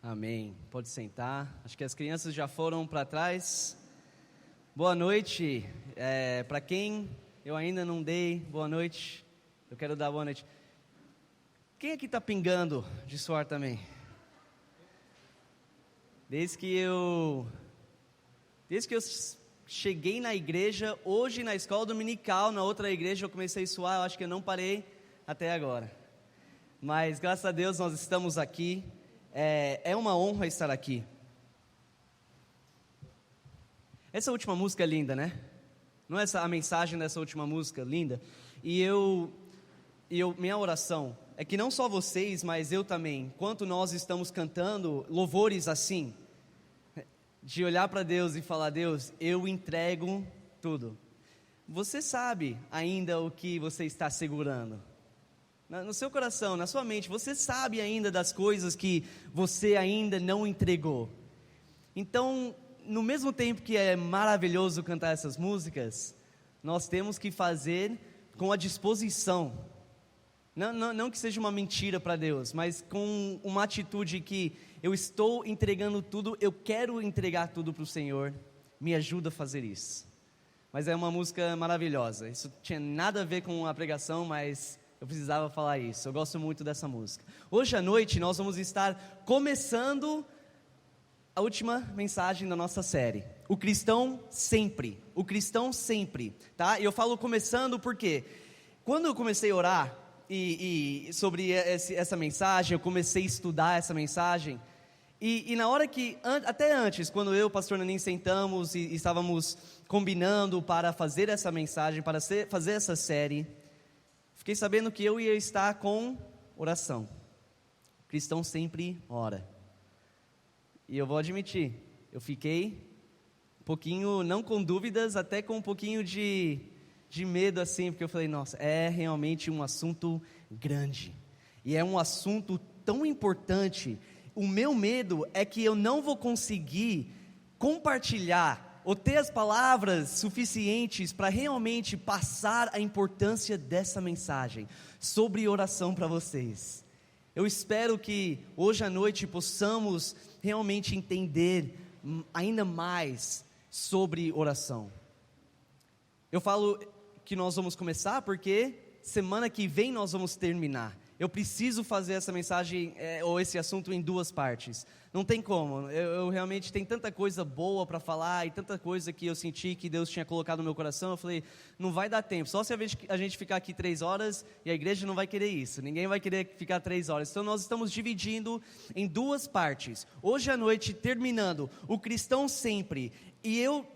Amém. Pode sentar. Acho que as crianças já foram para trás. Boa noite. Para quem eu ainda não dei boa noite, eu quero dar boa noite. Quem aqui está pingando de suor também? Desde que eu cheguei na igreja, hoje na escola dominical, na outra igreja eu comecei a suar, eu acho que eu não parei até agora. Mas graças a Deus nós estamos aqui. É uma honra estar aqui. Essa última música é linda, né? Não é a mensagem dessa última música linda? E minha oração é que não só vocês, mas eu também, enquanto nós estamos cantando louvores assim, de olhar para Deus e falar: Deus, eu entrego tudo. Você sabe ainda o que você está segurando? No seu coração, na sua mente, você sabe ainda das coisas que você ainda não entregou. Então, no mesmo tempo que é maravilhoso cantar essas músicas, nós temos que fazer com a disposição. Não que seja uma mentira para Deus, mas com uma atitude que eu estou entregando tudo, eu quero entregar tudo para o Senhor, me ajuda a fazer isso. Mas é uma música maravilhosa, isso tinha nada a ver com a pregação, mas eu precisava falar isso, eu gosto muito dessa música. Hoje à noite nós vamos estar começando a última mensagem da nossa série, o cristão sempre, tá? E eu falo começando porque, quando eu comecei a orar, sobre essa mensagem, eu comecei a estudar essa mensagem, e na hora que, até antes, quando eu e o pastor Nanin sentamos e estávamos combinando para fazer essa mensagem, para fazer essa série, fiquei sabendo que eu ia estar com oração. O cristão sempre ora. E eu vou admitir, eu fiquei um pouquinho, não com dúvidas, até com um pouquinho de medo assim, porque eu falei: nossa, é realmente um assunto grande, e é um assunto tão importante. O meu medo é que eu não vou conseguir compartilhar, ou ter as palavras suficientes para realmente passar a importância dessa mensagem, sobre oração para vocês. Eu espero que hoje à noite possamos realmente entender ainda mais sobre oração. Eu falo que nós vamos começar porque semana que vem nós vamos terminar. Eu preciso fazer essa mensagem, ou esse assunto, em duas partes. Não tem como, eu realmente tenho tanta coisa boa para falar, e tanta coisa que eu senti que Deus tinha colocado no meu coração. Eu falei: não vai dar tempo, só se a gente ficar aqui 3 horas, e a igreja não vai querer isso, ninguém vai querer ficar 3 horas. Então nós estamos dividindo em duas partes. Hoje à noite, terminando o cristão sempre, e eu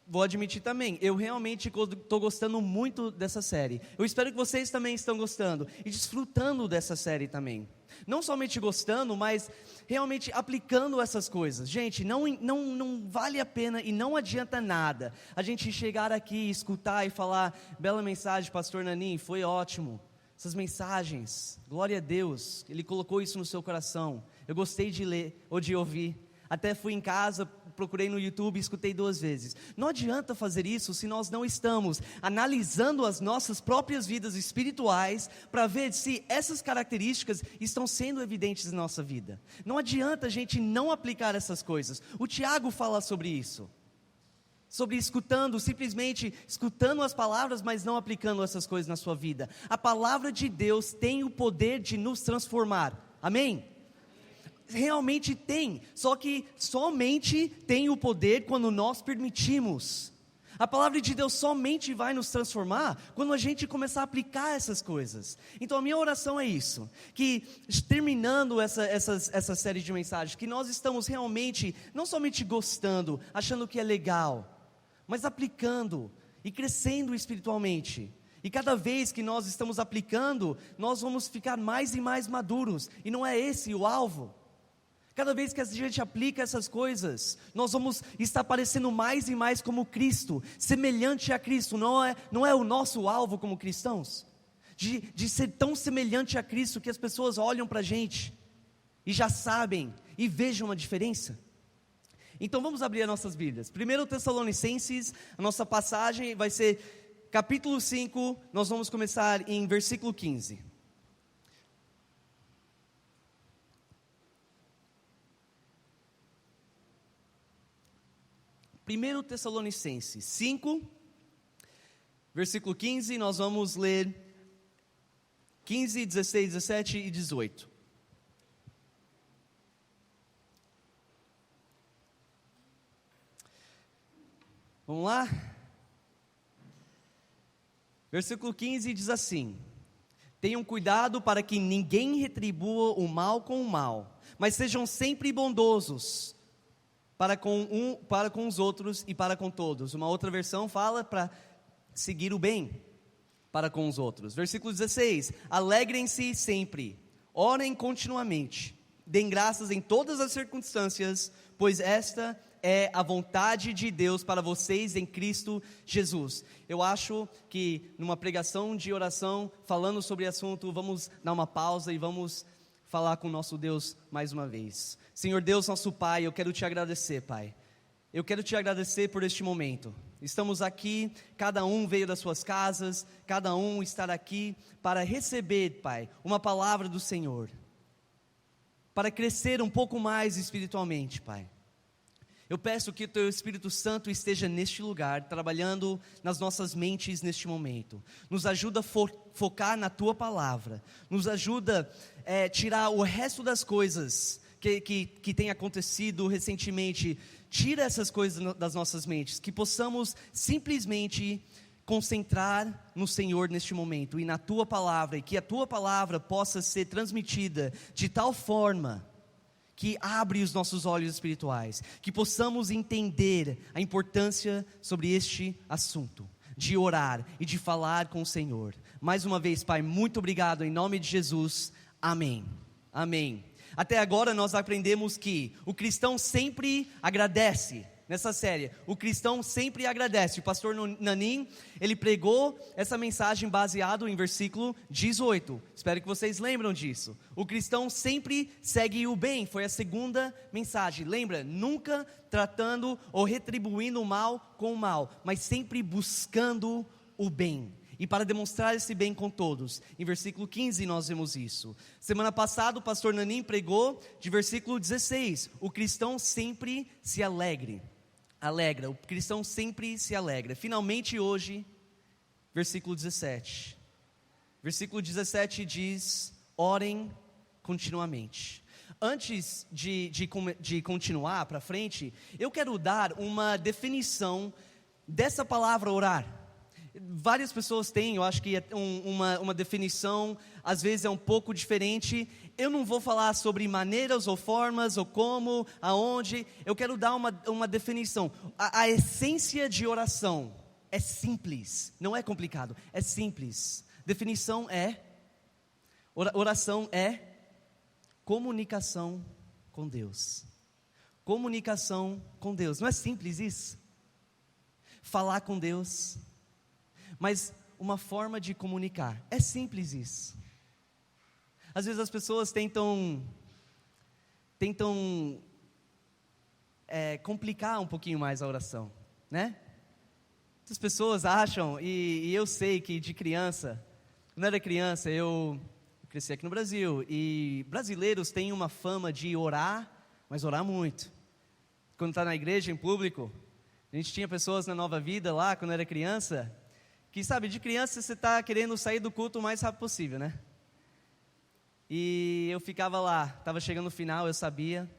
vou admitir também, eu realmente estou gostando muito dessa série. Eu espero que vocês também estão gostando e desfrutando dessa série também. Não somente gostando, mas realmente aplicando essas coisas. Gente, não vale a pena e não adianta nada a gente chegar aqui, escutar e falar: bela mensagem, pastor Nanin, foi ótimo. Essas mensagens, glória a Deus, Ele colocou isso no seu coração. Eu gostei de ler ou de ouvir. Até fui em casa, procurei no YouTube e escutei 2 vezes. Não adianta fazer isso se nós não estamos analisando as nossas próprias vidas espirituais para ver se essas características estão sendo evidentes na nossa vida. Não adianta a gente não aplicar essas coisas. O Tiago fala sobre isso, sobre simplesmente escutando as palavras, mas não aplicando essas coisas na sua vida. A palavra de Deus tem o poder de nos transformar. Amém? Realmente tem, só que somente tem o poder quando nós permitimos. A palavra de Deus somente vai nos transformar quando a gente começar a aplicar essas coisas. Então a minha oração é isso, que terminando essa série de mensagens, que nós estamos realmente, não somente gostando, achando que é legal, mas aplicando e crescendo espiritualmente. E cada vez que nós estamos aplicando, nós vamos ficar mais e mais maduros, e não é esse o alvo. Cada vez que a gente aplica essas coisas, nós vamos estar parecendo mais e mais como Cristo, semelhante a Cristo. Não é o nosso alvo como cristãos? De ser tão semelhante a Cristo que as pessoas olham para a gente e já sabem e vejam a diferença? Então vamos abrir as nossas Bíblias. 1 Tessalonicenses, a nossa passagem vai ser capítulo 5, nós vamos começar em versículo 15. 1 Tessalonicenses 5, versículo 15, nós vamos ler 15, 16, 17 e 18. Vamos lá? Versículo 15 diz assim: tenham cuidado para que ninguém retribua o mal com o mal, mas sejam sempre bondosos para com os outros e para com todos. Uma outra versão fala para seguir o bem para com os outros. Versículo 16: alegrem-se sempre, orem continuamente, deem graças em todas as circunstâncias, pois esta é a vontade de Deus para vocês em Cristo Jesus. Eu acho que numa pregação de oração, falando sobre o assunto, vamos dar uma pausa e vamos falar com o nosso Deus mais uma vez. Senhor Deus, nosso Pai, eu quero te agradecer, Pai. Eu quero te agradecer por este momento. Estamos aqui, cada um veio das suas casas, cada um está aqui para receber, Pai, uma palavra do Senhor, para crescer um pouco mais espiritualmente, Pai. Eu peço que o Teu Espírito Santo esteja neste lugar, trabalhando nas nossas mentes neste momento. Nos ajuda a focar na Tua Palavra. Nos ajuda a tirar o resto das coisas que tem acontecido recentemente. Tira essas coisas das nossas mentes. Que possamos simplesmente concentrar no Senhor neste momento e na Tua Palavra. E que a Tua Palavra possa ser transmitida de tal forma que abre os nossos olhos espirituais, que possamos entender a importância sobre este assunto, de orar e de falar com o Senhor. Mais uma vez, Pai, muito obrigado, em nome de Jesus, amém, amém. Até agora nós aprendemos que o cristão sempre agradece. Nessa série, o cristão sempre agradece. O pastor Nanin, ele pregou essa mensagem baseado em versículo 18. Espero que vocês lembram disso. O cristão sempre segue o bem. Foi a segunda mensagem. Lembra? Nunca tratando ou retribuindo o mal com o mal, mas sempre buscando o bem. E para demonstrar esse bem com todos. Em versículo 15 nós vemos isso. Semana passada o pastor Nanin pregou de versículo 16. O cristão sempre se alegra, o cristão sempre se alegra. Finalmente hoje, versículo 17. Versículo 17 diz: orem continuamente. Antes de continuar para frente, eu quero dar uma definição dessa palavra orar. Várias pessoas têm, eu acho que é uma definição, às vezes é um pouco diferente. Eu não vou falar sobre maneiras ou formas, ou como, aonde. Eu quero dar uma definição. A essência de oração é simples, não é complicado, é simples. Definição é, oração é comunicação com Deus. Comunicação com Deus, não é simples isso? Falar com Deus, mas uma forma de comunicar, é simples isso. Às vezes as pessoas tentam complicar um pouquinho mais a oração, né? As pessoas acham, e eu sei que de criança, quando eu era criança, eu cresci aqui no Brasil, e brasileiros têm uma fama de orar, mas orar muito. Quando está na igreja, em público, a gente tinha pessoas na Nova Vida lá, quando eu era criança, que sabe, de criança você está querendo sair do culto o mais rápido possível, né? E eu ficava lá, estava chegando no final, eu sabia.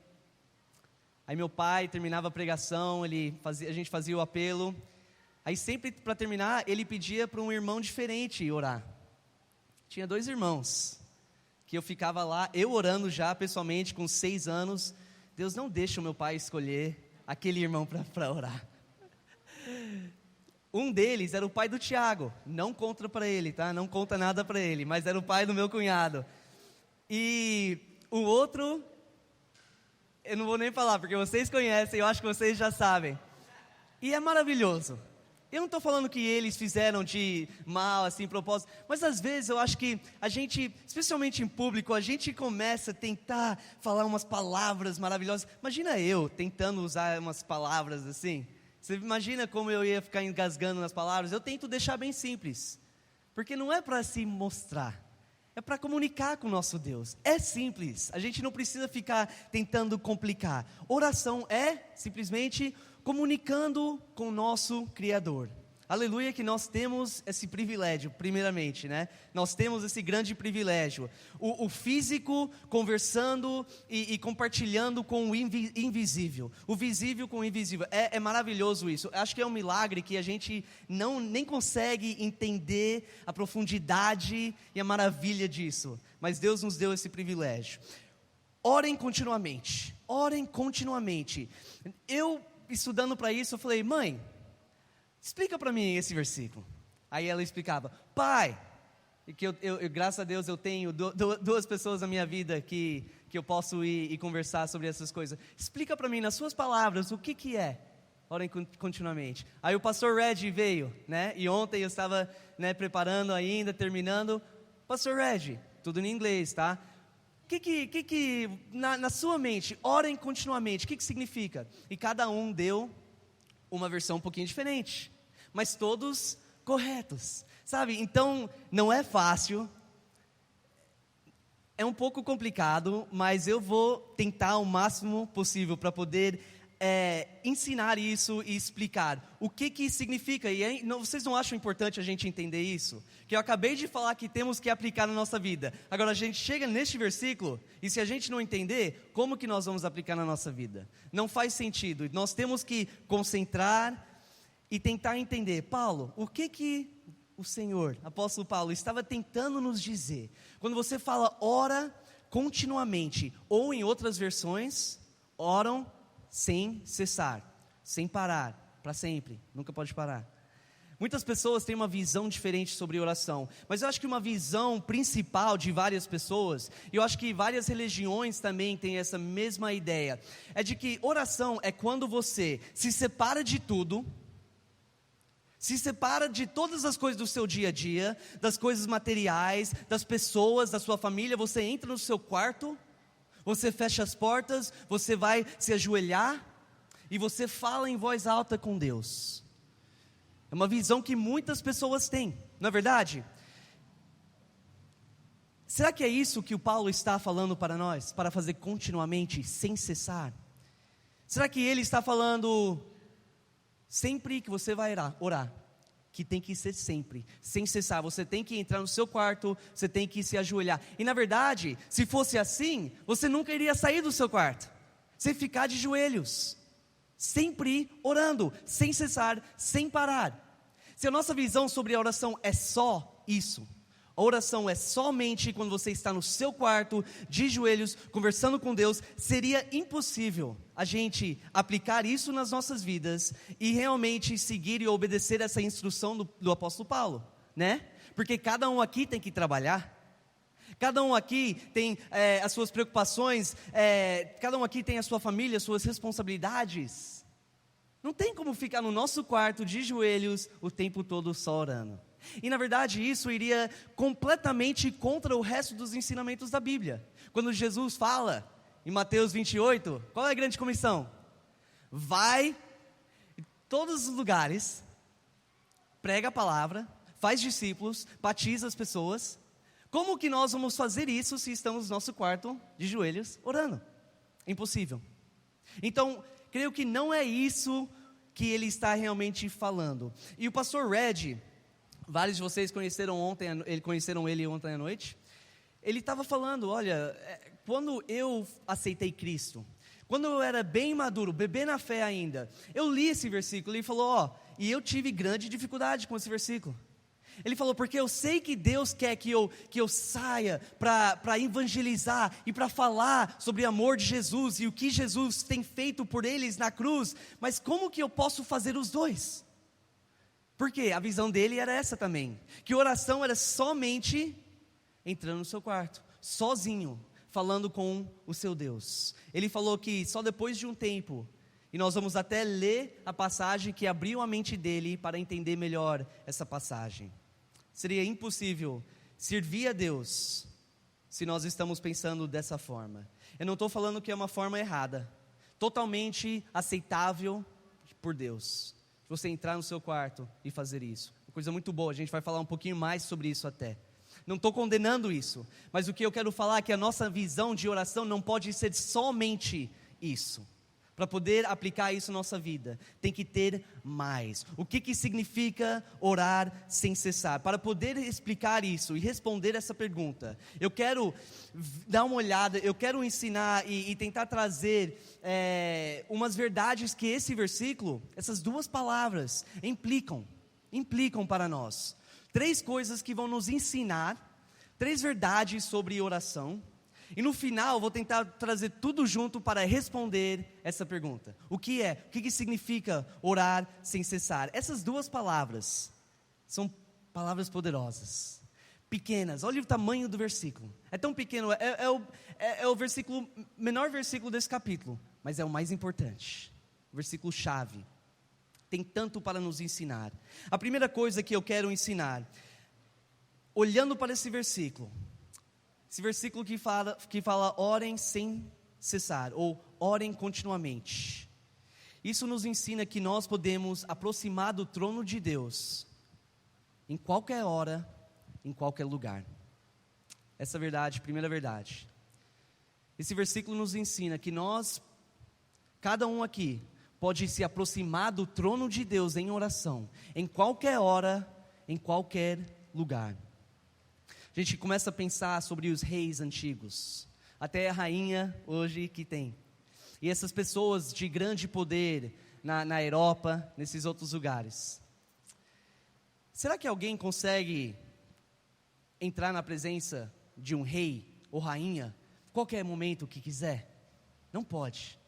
Aí meu pai terminava a pregação, a gente fazia o apelo. Aí sempre para terminar, ele pedia para um irmão diferente orar. Tinha 2 irmãos, que eu ficava lá, eu orando já pessoalmente com 6 anos. Deus, não deixa o meu pai escolher aquele irmão para orar. Um deles era o pai do Tiago, não conta para ele, tá? Não conta nada para ele, mas era o pai do meu cunhado. E o outro, eu não vou nem falar, porque vocês conhecem, eu acho que vocês já sabem. E é maravilhoso. Eu não estou falando que eles fizeram de mal, assim, propósito, mas às vezes eu acho que a gente, especialmente em público, a gente começa a tentar falar umas palavras maravilhosas. Imagina eu tentando usar umas palavras assim. Você imagina como eu ia ficar engasgando nas palavras? Eu tento deixar bem simples, porque não é para se mostrar, É para comunicar com o nosso Deus. É simples, a gente não precisa ficar tentando complicar. Oração é simplesmente comunicando com o nosso Criador. Aleluia que nós temos esse privilégio, primeiramente, né? Nós temos esse grande privilégio. O físico conversando e compartilhando com o invisível. O visível com o invisível. É maravilhoso isso. Acho que é um milagre que a gente nem consegue entender a profundidade e a maravilha disso. Mas Deus nos deu esse privilégio. Orem continuamente. Orem continuamente. Eu, estudando para isso, eu falei, mãe, explica para mim esse versículo. Aí ela explicava, pai, e que eu graças a Deus eu tenho duas pessoas na minha vida que eu posso ir e conversar sobre essas coisas. Explica para mim nas suas palavras o que é. Orem continuamente. Aí o pastor Red veio, né? E ontem eu estava, né, preparando ainda, terminando. Pastor Red, tudo em inglês, tá? Na sua mente, orem continuamente, o que significa? E cada um deu uma versão um pouquinho diferente, mas todos corretos, sabe? Então, não é fácil, é um pouco complicado, mas eu vou tentar o máximo possível para poder ensinar isso e explicar o que significa. E aí, vocês não acham importante a gente entender isso? Que eu acabei de falar que temos que aplicar na nossa vida. Agora a gente chega neste versículo e se a gente não entender, como que nós vamos aplicar na nossa vida? Não faz sentido. Nós temos que concentrar e tentar entender. Paulo, o que o Senhor, apóstolo Paulo, estava tentando nos dizer? Quando você fala ora continuamente, ou em outras versões, oram sem cessar, sem parar, para sempre, nunca pode parar. Muitas pessoas têm uma visão diferente sobre oração, mas eu acho que uma visão principal de várias pessoas, e eu acho que várias religiões também têm essa mesma ideia, é de que oração é quando você se separa de tudo, se separa de todas as coisas do seu dia a dia, das coisas materiais, das pessoas, da sua família, você entra no seu quarto, você fecha as portas, você vai se ajoelhar e você fala em voz alta com Deus. É uma visão que muitas pessoas têm, não é verdade? Será que é isso que o Paulo está falando para nós? Para fazer continuamente, sem cessar? Será que ele está falando sempre que você vai orar? Que tem que ser sempre, sem cessar. Você tem que entrar no seu quarto, você tem que se ajoelhar. E na verdade, se fosse assim, você nunca iria sair do seu quarto. Você ficar de joelhos, sempre orando, sem cessar, sem parar. Se a nossa visão sobre a oração é só isso, a oração é somente quando você está no seu quarto, de joelhos, conversando com Deus, seria impossível a gente aplicar isso nas nossas vidas e realmente seguir e obedecer essa instrução do apóstolo Paulo, né? Porque cada um aqui tem que trabalhar, cada um aqui tem as suas preocupações, cada um aqui tem a sua família, as suas responsabilidades. Não tem como ficar no nosso quarto de joelhos o tempo todo só orando. E na verdade isso iria completamente contra o resto dos ensinamentos da Bíblia. Quando Jesus fala em Mateus 28, qual é a grande comissão? Vai em todos os lugares, prega a palavra, faz discípulos, batiza as pessoas. Como que nós vamos fazer isso se estamos no nosso quarto de joelhos orando? Impossível. Então, creio que não é isso que ele está realmente falando. E o pastor Red, vários de vocês conheceram ele ontem à noite. Ele estava falando, olha, quando eu aceitei Cristo, quando eu era bem maduro, bebê na fé ainda, eu li esse versículo e falou, e eu tive grande dificuldade com esse versículo. Ele falou, porque eu sei que Deus quer que eu saia para evangelizar e para falar sobre o amor de Jesus e o que Jesus tem feito por eles na cruz, mas como que eu posso fazer os dois? Porque a visão dele era essa também, que oração era somente entrando no seu quarto, sozinho, falando com o seu Deus. Ele falou que só depois de um tempo, e nós vamos até ler a passagem que abriu a mente dele para entender melhor essa passagem. Seria impossível servir a Deus se nós estamos pensando dessa forma. Eu não estou falando que é uma forma errada, totalmente aceitável por Deus. Você entrar no seu quarto e fazer isso, uma coisa muito boa, a gente vai falar um pouquinho mais sobre isso até. Não estou condenando isso, mas o que eu quero falar é que a nossa visão de oração não pode ser somente isso. Para poder aplicar isso na nossa vida, tem que ter mais. O que significa orar sem cessar? Para poder explicar isso e responder essa pergunta, eu quero dar uma olhada, eu quero ensinar e tentar trazer umas verdades que esse versículo, essas duas palavras, implicam para nós. 3 coisas que vão nos ensinar, 3 verdades sobre oração. E no final, vou tentar trazer tudo junto para responder essa pergunta. O que significa orar sem cessar? Essas 2 palavras são palavras poderosas, pequenas. Olha o tamanho do versículo. É tão pequeno, é o versículo, menor versículo desse capítulo, mas é o mais importante, versículo chave. Tem tanto para nos ensinar. A primeira coisa que eu quero ensinar, olhando para esse versículo que fala orem sem cessar, ou orem continuamente. Isso nos ensina que nós podemos aproximar do trono de Deus, em qualquer hora, em qualquer lugar. Essa verdade, primeira verdade. Esse versículo nos ensina que nós, cada um aqui, pode se aproximar do trono de Deus em oração, em qualquer hora, em qualquer lugar. A gente começa a pensar sobre os reis antigos, até a rainha hoje que tem. E essas pessoas de grande poder na Europa, nesses outros lugares. Será que alguém consegue entrar na presença de um rei ou rainha, qualquer momento que quiser? Não pode.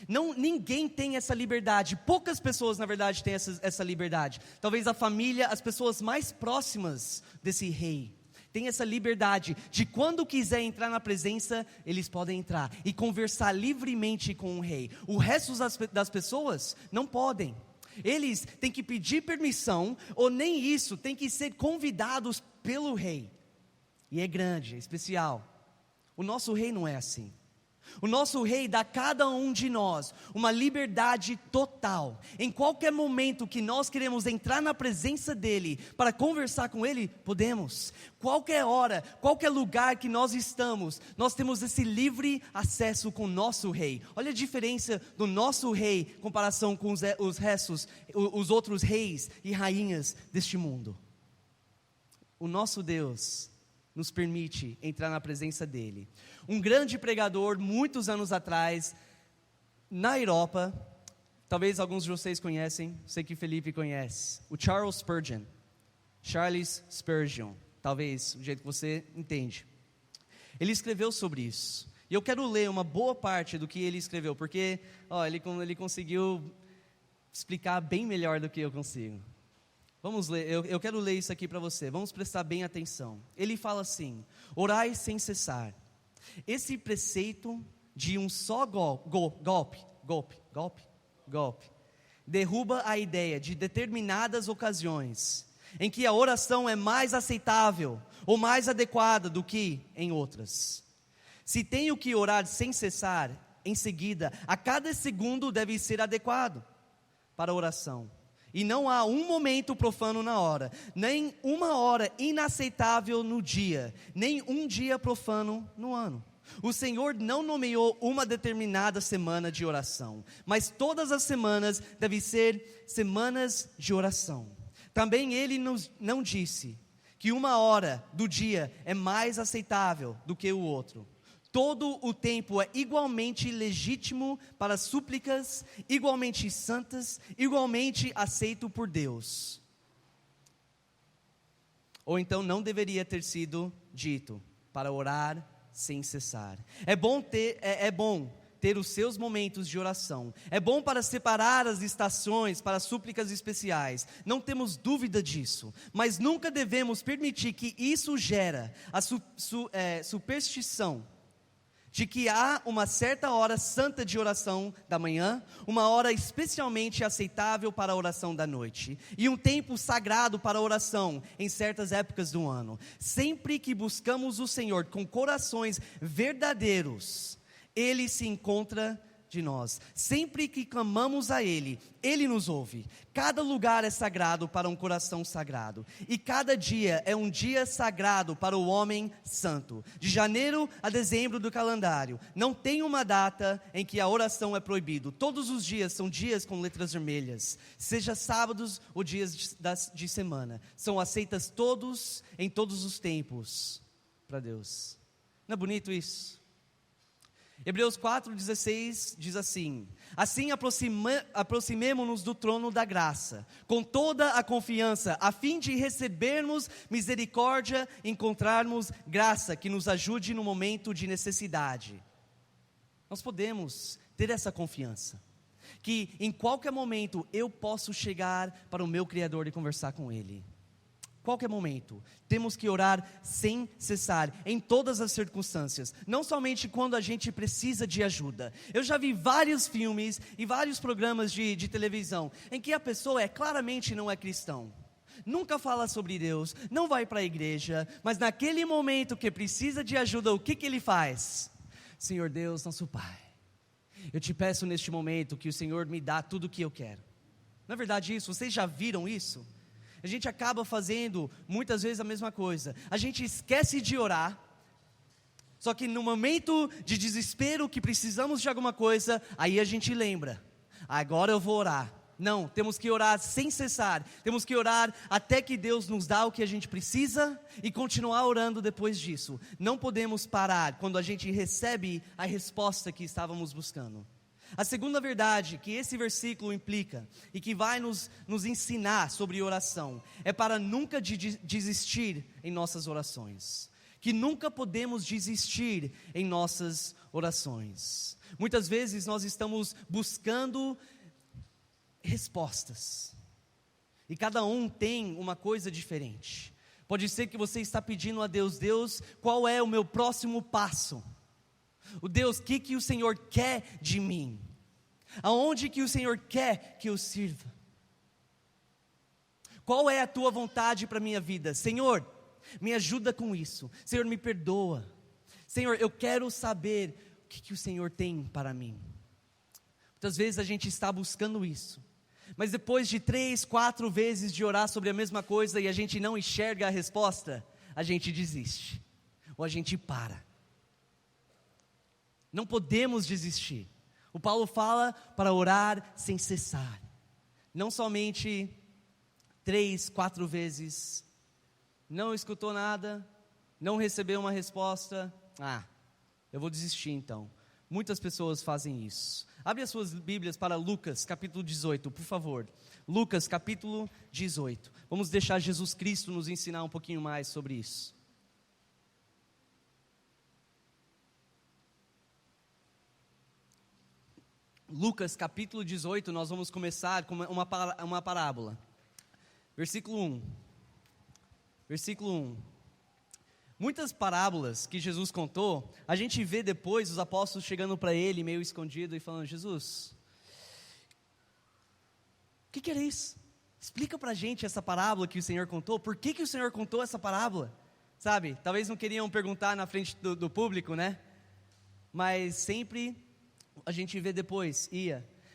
Não, ninguém tem essa liberdade. Poucas pessoas, na verdade, têm essa liberdade. Talvez a família, as pessoas mais próximas desse rei, tem essa liberdade de quando quiser entrar na presença, eles podem entrar e conversar livremente com o rei. O resto das pessoas não podem. Eles têm que pedir permissão, ou nem isso, têm que ser convidados pelo rei. E é grande, é especial. O nosso rei não é assim. O nosso rei dá a cada um de nós uma liberdade total. Em qualquer momento que nós queremos entrar na presença dele, para conversar com ele, podemos. Qualquer hora, qualquer lugar que nós estamos, nós temos esse livre acesso com o nosso rei. Olha a diferença do nosso rei em comparação com os restos, os outros reis e rainhas deste mundo. O nosso Deus nos permite entrar na presença dele. Um grande pregador, muitos anos atrás, na Europa, talvez alguns de vocês conhecem, sei que Felipe conhece, o Charles Spurgeon, talvez, do jeito que você entende. Ele escreveu sobre isso, e eu quero ler uma boa parte do que ele escreveu, porque ele conseguiu explicar bem melhor do que eu consigo. Vamos ler, eu quero ler isso aqui para você, vamos prestar bem atenção. Ele fala assim: orai sem cessar. Esse preceito de um só golpe, derruba a ideia de determinadas ocasiões, em que a oração é mais aceitável, ou mais adequada do que em outras. Se tenho que orar sem cessar, em seguida, a cada segundo deve ser adequado para a oração. E não há um momento profano na hora, nem uma hora inaceitável no dia, nem um dia profano no ano. O Senhor não nomeou uma determinada semana de oração, mas todas as semanas devem ser semanas de oração. Também Ele não disse que uma hora do dia é mais aceitável do que o outro. Todo o tempo é igualmente legítimo para súplicas, igualmente santas, igualmente aceito por Deus. Ou então não deveria ter sido dito, para orar sem cessar. É bom ter os seus momentos de oração. É bom para separar as estações para súplicas especiais. Não temos dúvida disso. Mas nunca devemos permitir que isso gere a superstição de que há uma certa hora santa de oração da manhã, uma hora especialmente aceitável para a oração da noite, e um tempo sagrado para a oração em certas épocas do ano. Sempre que buscamos o Senhor com corações verdadeiros, Ele se encontra de nós. Sempre que clamamos a Ele, Ele nos ouve. Cada lugar é sagrado para um coração sagrado, e cada dia é um dia sagrado para o homem santo. De janeiro a dezembro do calendário, não tem uma data em que a oração é proibido. Todos os dias são dias com letras vermelhas, seja sábados ou dias de semana, são aceitas todos, em todos os tempos, para Deus. Não é bonito isso? Hebreus 4,16 diz assim: assim aproximemo-nos do trono da graça, com toda a confiança, a fim de recebermos misericórdia, encontrarmos graça que nos ajude no momento de necessidade. Nós podemos ter essa confiança, que em qualquer momento eu posso chegar para o meu Criador e conversar com Ele. Qualquer momento, temos que orar sem cessar, em todas as circunstâncias, não somente quando a gente precisa de ajuda. Eu já vi vários filmes e vários programas de televisão, em que a pessoa claramente não é cristão, nunca fala sobre Deus, não vai para a igreja, mas naquele momento que precisa de ajuda, o que ele faz? Senhor Deus, nosso Pai, eu te peço neste momento que o Senhor me dá tudo o que eu quero. Não é verdade isso? Vocês já viram isso? A gente acaba fazendo muitas vezes a mesma coisa. A gente esquece de orar, só que no momento de desespero que precisamos de alguma coisa, aí a gente lembra, agora eu vou orar. Não, temos que orar sem cessar, temos que orar até que Deus nos dá o que a gente precisa e continuar orando depois disso. Não podemos parar quando a gente recebe a resposta que estávamos buscando. A segunda verdade que esse versículo implica e que vai nos ensinar sobre oração é para nunca desistir em nossas orações. Que nunca podemos desistir em nossas orações. Muitas vezes nós estamos buscando respostas, e cada um tem uma coisa diferente. Pode ser que você está pedindo a Deus: Deus, qual é o meu próximo passo? O Deus, o que o Senhor quer de mim? Aonde que o Senhor quer que eu sirva? Qual é a tua vontade para a minha vida? Senhor, me ajuda com isso. Senhor, me perdoa. Senhor, eu quero saber o que o Senhor tem para mim. Muitas vezes a gente está buscando isso, mas depois de 3, 4 vezes de orar sobre a mesma coisa e a gente não enxerga a resposta, a gente desiste, ou a gente para. Não podemos desistir. O Paulo fala para orar sem cessar, não somente 3, 4 vezes, não escutou nada, não recebeu uma resposta, eu vou desistir então. Muitas pessoas fazem isso. Abre as suas Bíblias para Lucas capítulo 18, por favor. Lucas capítulo 18, vamos deixar Jesus Cristo nos ensinar um pouquinho mais sobre isso. Lucas capítulo 18, nós vamos começar com uma parábola. Versículo 1. Muitas parábolas que Jesus contou, a gente vê depois os apóstolos chegando para ele, meio escondido, e falando: Jesus, o que era isso? Explica para a gente essa parábola que o Senhor contou. Por que o Senhor contou essa parábola? Sabe, talvez não queriam perguntar na frente do público, né? Mas sempre a gente vê depois,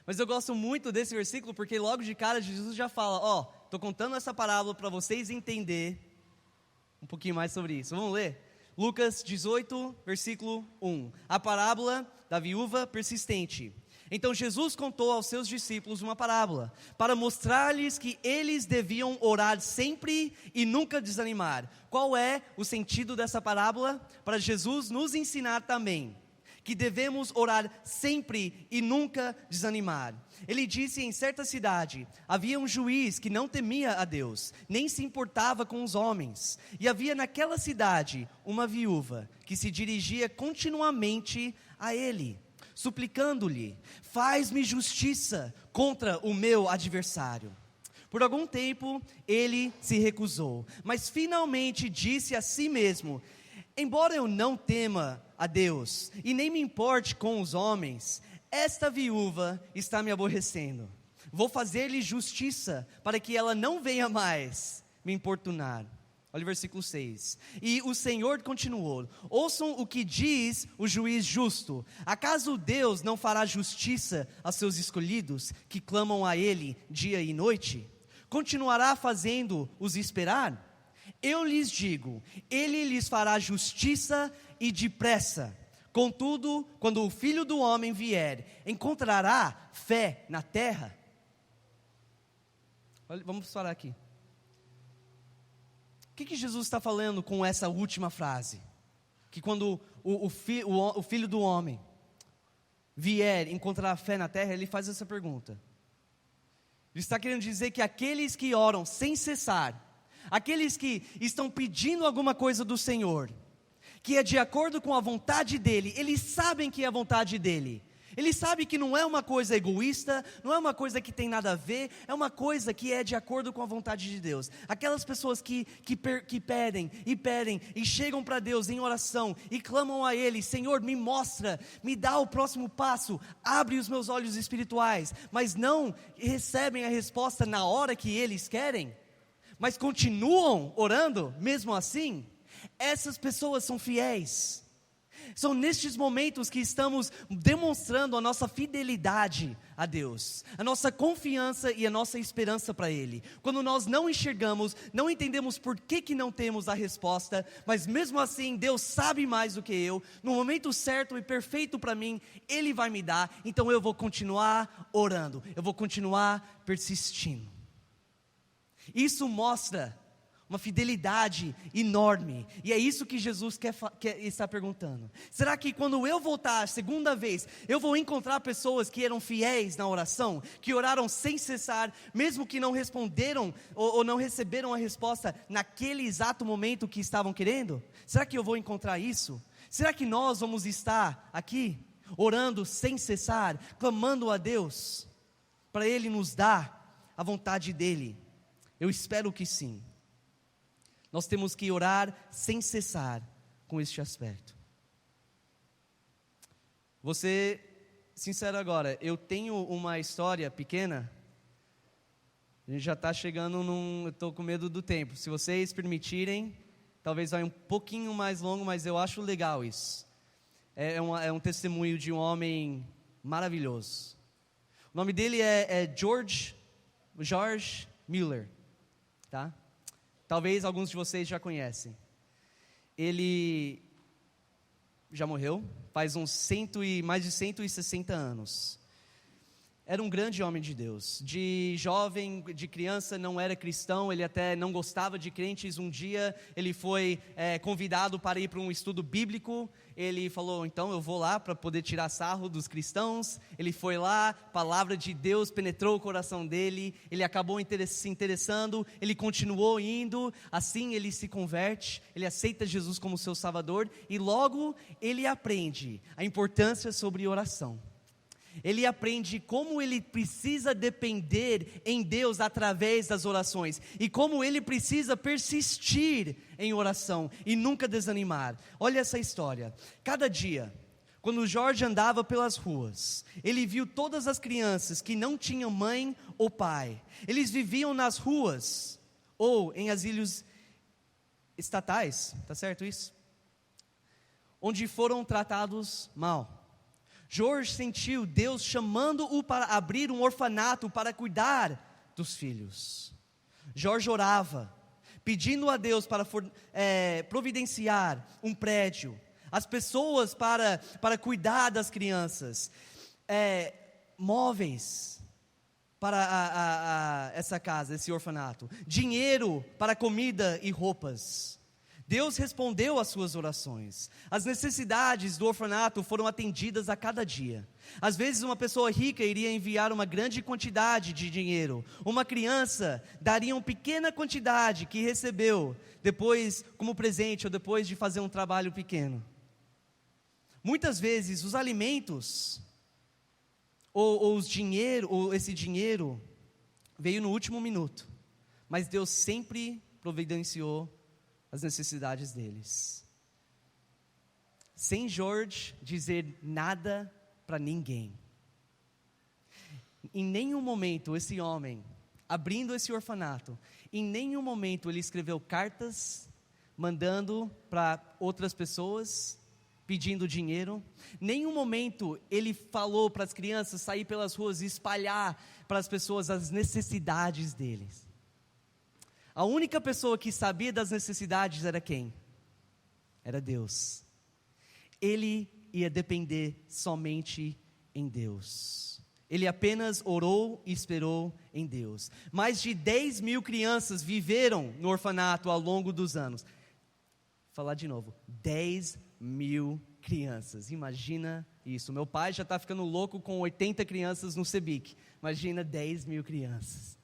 Mas eu gosto muito desse versículo, porque logo de cara Jesus já fala: estou contando essa parábola para vocês entenderem um pouquinho mais sobre isso. Vamos ler? Lucas 18, versículo 1. A parábola da viúva persistente. Então Jesus contou aos seus discípulos uma parábola, para mostrar-lhes que eles deviam orar sempre e nunca desanimar. Qual é o sentido dessa parábola? Para Jesus nos ensinar também que devemos orar sempre e nunca desanimar. Ele disse: em certa cidade havia um juiz que não temia a Deus, nem se importava com os homens. E havia naquela cidade uma viúva que se dirigia continuamente a ele, suplicando-lhe: faz-me justiça contra o meu adversário. Por algum tempo ele se recusou, mas finalmente disse a si mesmo: embora eu não tema a Deus e nem me importe com os homens, esta viúva está me aborrecendo. Vou fazer-lhe justiça para que ela não venha mais me importunar. Olha o versículo 6. E o Senhor continuou: ouçam o que diz o juiz justo. Acaso Deus não fará justiça aos seus escolhidos, que clamam a Ele dia e noite? Continuará fazendo-os esperar? Eu lhes digo, Ele lhes fará justiça e depressa. Contudo, quando o Filho do Homem vier, encontrará fé na terra? Olha, vamos parar aqui. O que Jesus está falando com essa última frase? Que quando o Filho do Homem vier encontrar fé na terra, ele faz essa pergunta. Ele está querendo dizer que aqueles que oram sem cessar, aqueles que estão pedindo alguma coisa do Senhor, que é de acordo com a vontade dEle, eles sabem que é a vontade dEle. Ele sabe que não é uma coisa egoísta, não é uma coisa que tem nada a ver, é uma coisa que é de acordo com a vontade de Deus. Aquelas pessoas que pedem e chegam para Deus em oração e clamam a Ele: Senhor, me mostra, me dá o próximo passo, abre os meus olhos espirituais, mas não recebem a resposta na hora que eles querem, mas continuam orando mesmo assim. Essas pessoas são fiéis. São nestes momentos que estamos demonstrando a nossa fidelidade a Deus, a nossa confiança e a nossa esperança para Ele. Quando nós não enxergamos, não entendemos por que não temos a resposta, mas mesmo assim Deus sabe mais do que eu, no momento certo e perfeito para mim, Ele vai me dar, então eu vou continuar orando, eu vou continuar persistindo. Isso mostra uma fidelidade enorme, e é isso que Jesus está perguntando. Será que quando eu voltar a segunda vez, eu vou encontrar pessoas que eram fiéis na oração, que oraram sem cessar, mesmo que não responderam ou não receberam a resposta naquele exato momento que estavam querendo? Será que eu vou encontrar isso? Será que nós vamos estar aqui, orando sem cessar, clamando a Deus, para Ele nos dar a vontade dEle? Eu espero que sim. Nós temos que orar sem cessar com este aspecto. Vou ser sincero agora, eu tenho uma história pequena. A gente já está chegando eu estou com medo do tempo. Se vocês permitirem, talvez vai um pouquinho mais longo, mas eu acho legal isso. É um testemunho de um homem maravilhoso. O nome dele é George Mueller, tá? Talvez alguns de vocês já conhecem. Ele já morreu, faz mais de 160 anos. Era um grande homem de Deus. De jovem, de criança, não era cristão, ele até não gostava de crentes. Um dia ele foi convidado para ir para um estudo bíblico. Ele falou: então eu vou lá para poder tirar sarro dos cristãos. Ele foi lá, a palavra de Deus penetrou o coração dele, ele acabou se interessando, ele continuou indo. Assim ele se converte, ele aceita Jesus como seu salvador, e logo ele aprende a importância sobre oração. Ele aprende como ele precisa depender em Deus através das orações, e como ele precisa persistir em oração e nunca desanimar. Olha essa história. Cada dia, quando Jorge andava pelas ruas, ele viu todas as crianças que não tinham mãe ou pai. Eles viviam nas ruas ou em asilos estatais, tá certo isso? Onde foram tratados mal. Jorge sentiu Deus chamando-o para abrir um orfanato para cuidar dos filhos. Jorge orava, pedindo a Deus para providenciar um prédio, as pessoas para cuidar das crianças, móveis para essa casa, esse orfanato, dinheiro para comida e roupas. Deus respondeu às suas orações. As necessidades do orfanato foram atendidas a cada dia. Às vezes uma pessoa rica iria enviar uma grande quantidade de dinheiro. Uma criança daria uma pequena quantidade que recebeu depois como presente ou depois de fazer um trabalho pequeno. Muitas vezes os alimentos ou esse dinheiro veio no último minuto, mas Deus sempre providenciou as necessidades deles, sem Jorge dizer nada para ninguém. Em nenhum momento esse homem abrindo esse orfanato, em nenhum momento ele escreveu cartas, mandando para outras pessoas, pedindo dinheiro. Nenhum momento ele falou para as crianças sair pelas ruas e espalhar para as pessoas as necessidades deles. A única pessoa que sabia das necessidades era quem? Era Deus. Ele ia depender somente em Deus. Ele apenas orou e esperou em Deus. Mais de 10 mil crianças viveram no orfanato ao longo dos anos. Vou falar de novo, 10 mil crianças, imagina isso. Meu pai já está ficando louco com 80 crianças no CEBIC, imagina 10 mil crianças.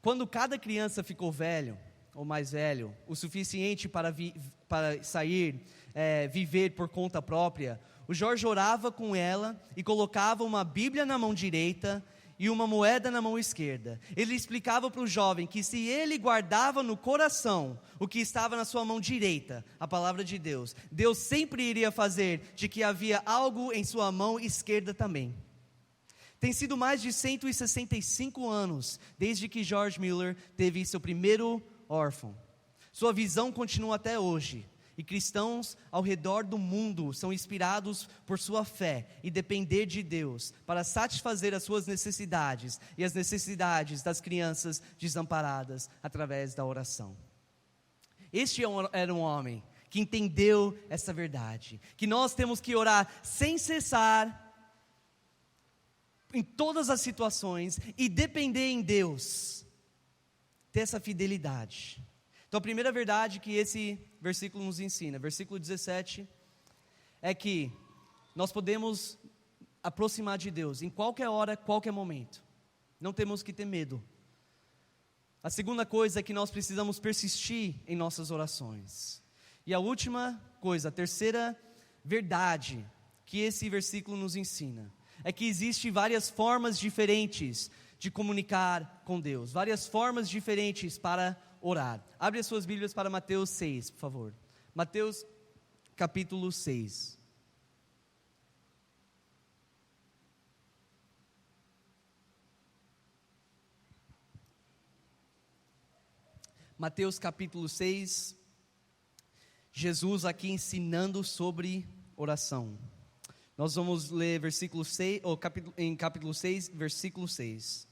Quando cada criança ficou velho, ou mais velho, o suficiente para sair, viver por conta própria, o Jorge orava com ela e colocava uma Bíblia na mão direita e uma moeda na mão esquerda. Ele explicava para o jovem que se ele guardava no coração o que estava na sua mão direita, a palavra de Deus, Deus sempre iria fazer de que havia algo em sua mão esquerda também. Tem sido mais de 165 anos desde que George Mueller teve seu primeiro órfão. Sua visão continua até hoje. E cristãos ao redor do mundo são inspirados por sua fé e depender de Deus para satisfazer as suas necessidades e as necessidades das crianças desamparadas através da oração. Este era um homem que entendeu essa verdade, que nós temos que orar sem cessar em todas as situações e depender em Deus, ter essa fidelidade. Então a primeira verdade que esse versículo nos ensina, versículo 17, é que nós podemos aproximar de Deus em qualquer hora, qualquer momento. Não temos que ter medo. A segunda coisa é que nós precisamos persistir em nossas orações. E a última coisa, a terceira verdade que esse versículo nos ensina, é que existem várias formas diferentes de comunicar com Deus, várias formas diferentes para orar. Abre as suas Bíblias para Mateus 6, por favor. Mateus capítulo 6. Mateus capítulo 6, Jesus aqui ensinando sobre oração. Nós vamos ler versículo 6, em capítulo 6, versículo 6.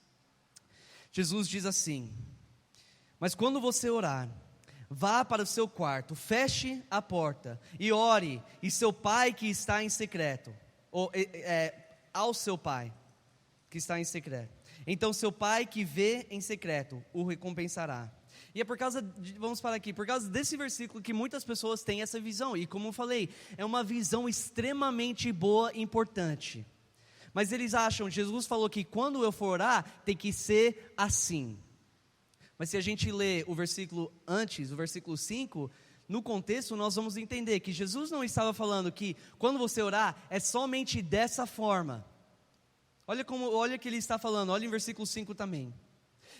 Jesus diz assim: mas quando você orar, vá para o seu quarto, feche a porta e ore, e seu pai que está em secreto, ao seu pai que está em secreto, então seu pai que vê em secreto o recompensará. E é vamos parar aqui, por causa desse versículo que muitas pessoas têm essa visão, e como eu falei, é uma visão extremamente boa e importante, mas eles acham, Jesus falou que quando eu for orar, tem que ser assim. Mas se a gente ler o versículo antes, o versículo 5, no contexto nós vamos entender que Jesus não estava falando que quando você orar, é somente dessa forma. Olha o que ele está falando, olha em versículo 5 também.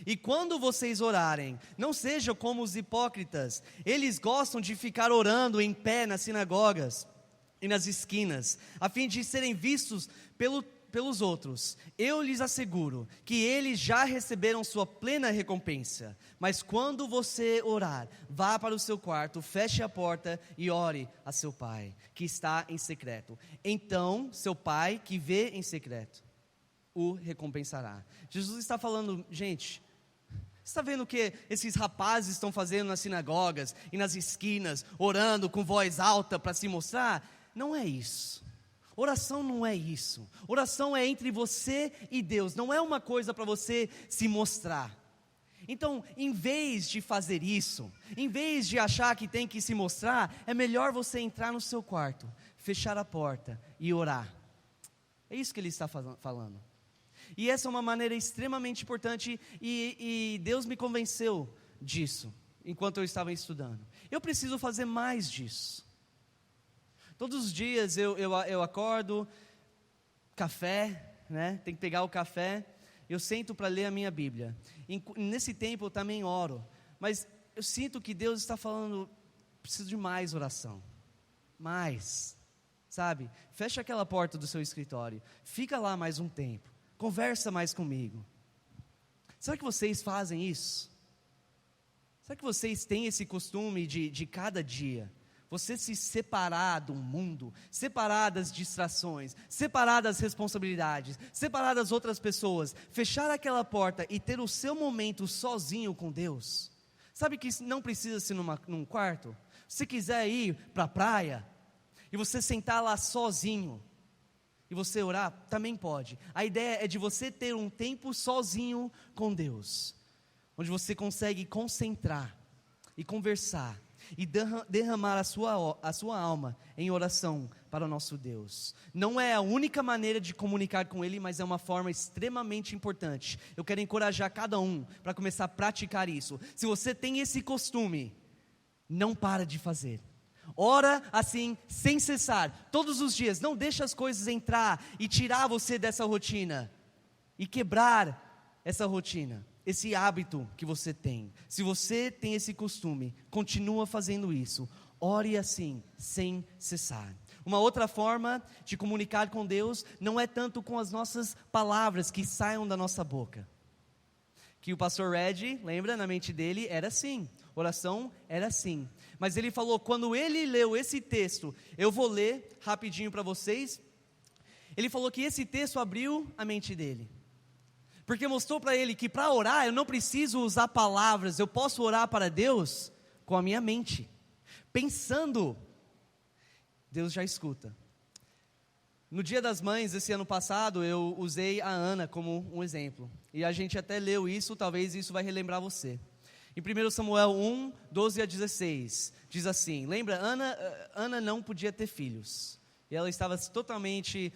E quando vocês orarem, não sejam como os hipócritas, eles gostam de ficar orando em pé nas sinagogas e nas esquinas, a fim de serem vistos pelos outros. Eu lhes asseguro que eles já receberam sua plena recompensa. Mas quando você orar, vá para o seu quarto, feche a porta e ore a seu pai, que está em secreto. Então seu pai que vê em secreto o recompensará. Jesus está falando, gente, você está vendo o que esses rapazes estão fazendo nas sinagogas e nas esquinas, orando com voz alta para se mostrar? Não é isso. Oração não é isso. Oração é entre você e Deus. Não é uma coisa para você se mostrar. Então, em vez de fazer isso, em vez de achar que tem que se mostrar, é melhor você entrar no seu quarto, fechar a porta e orar. É isso que ele está falando. E essa é uma maneira extremamente importante e Deus me convenceu disso enquanto eu estava estudando. Eu preciso fazer mais disso. Todos os dias eu acordo, café, né? Tem que pegar o café, eu sento para ler a minha Bíblia. Nesse tempo eu também oro, mas eu sinto que Deus está falando, preciso de mais oração, mais, sabe? Fecha aquela porta do seu escritório, fica lá mais um tempo, conversa mais comigo. Será que vocês fazem isso? Será que vocês têm esse costume de cada dia, você se separar do mundo, separar das distrações, separar das responsabilidades, separar das outras pessoas, fechar aquela porta e ter o seu momento sozinho com Deus? Sabe que não precisa ser num quarto? Se quiser ir para a praia, e você sentar lá sozinho, e você orar, também pode. A ideia é de você ter um tempo sozinho com Deus, onde você consegue concentrar, e conversar, e derramar a sua alma em oração para o nosso Deus. Não é a única maneira de comunicar com Ele, mas é uma forma extremamente importante. Eu quero encorajar cada um para começar a praticar isso. Se você tem esse costume, não para de fazer. Ora assim, sem cessar, todos os dias. Não deixa as coisas entrar e tirar você dessa rotina, e quebrar essa rotina, esse hábito que você tem. Se você tem esse costume, continua fazendo isso. Ore assim, sem cessar. Uma outra forma de comunicar com Deus não é tanto com as nossas palavras que saiam da nossa boca. Que o pastor Red, lembra, na mente dele, era assim. Oração era assim. Mas ele falou, quando ele leu esse texto, eu vou ler rapidinho para vocês. Ele falou que esse texto abriu a mente dele. Porque mostrou para ele que para orar eu não preciso usar palavras, eu posso orar para Deus com a minha mente. Pensando, Deus já escuta. No Dia das Mães, esse ano passado, eu usei a Ana como um exemplo. E a gente até leu isso, talvez isso vai relembrar você. Em 1 Samuel 1, 12 a 16, diz assim, lembra, Ana não podia ter filhos. E ela estava totalmente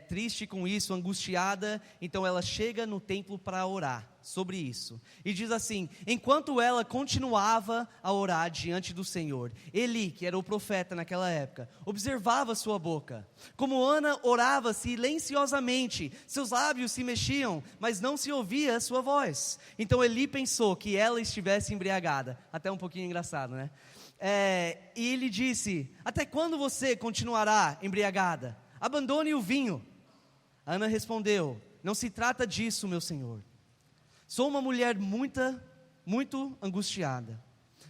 triste com isso, angustiada. Então ela chega no templo para orar sobre isso. E diz assim, enquanto ela continuava a orar diante do Senhor, Eli, que era o profeta naquela época, observava sua boca. Como Ana orava silenciosamente, seus lábios se mexiam, mas não se ouvia a sua voz. Então Eli pensou que ela estivesse embriagada. Até um pouquinho engraçado, né? E ele disse, até quando você continuará embriagada? Abandone o vinho. Ana respondeu, não se trata disso, meu senhor. Sou uma mulher muito angustiada.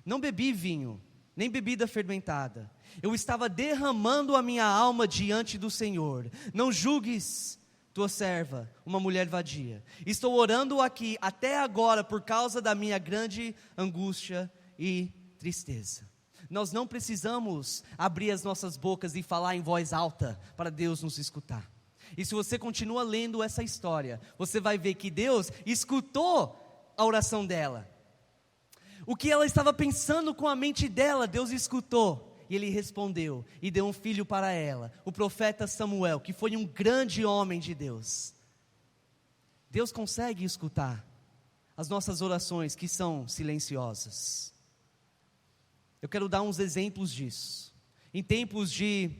Não bebi vinho, nem bebida fermentada. Eu estava derramando a minha alma diante do Senhor. Não julgues tua serva, uma mulher vadia. Estou orando aqui até agora por causa da minha grande angústia e tristeza. Nós não precisamos abrir as nossas bocas e falar em voz alta para Deus nos escutar. E se você continua lendo essa história, você vai ver que Deus escutou a oração dela. O que ela estava pensando com a mente dela, Deus escutou. E Ele respondeu e deu um filho para ela, o profeta Samuel, que foi um grande homem de Deus. Deus consegue escutar as nossas orações que são silenciosas. Eu quero dar uns exemplos disso. Em tempos de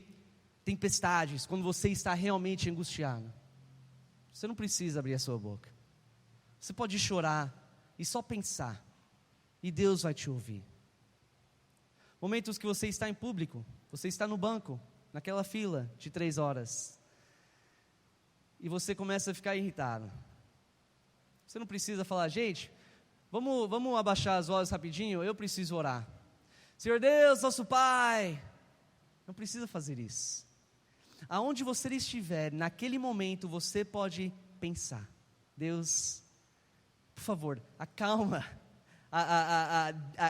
tempestades, quando você está realmente angustiado, você não precisa abrir a sua boca. Você pode chorar e só pensar, e Deus vai te ouvir. Momentos que você está em público, você está no banco, naquela fila de 3 horas, e você começa a ficar irritado. Você não precisa falar, gente, vamos abaixar as vozes rapidinho, eu preciso orar. Senhor Deus, nosso Pai, não precisa fazer isso. Aonde você estiver, naquele momento você pode pensar, Deus, por favor, acalma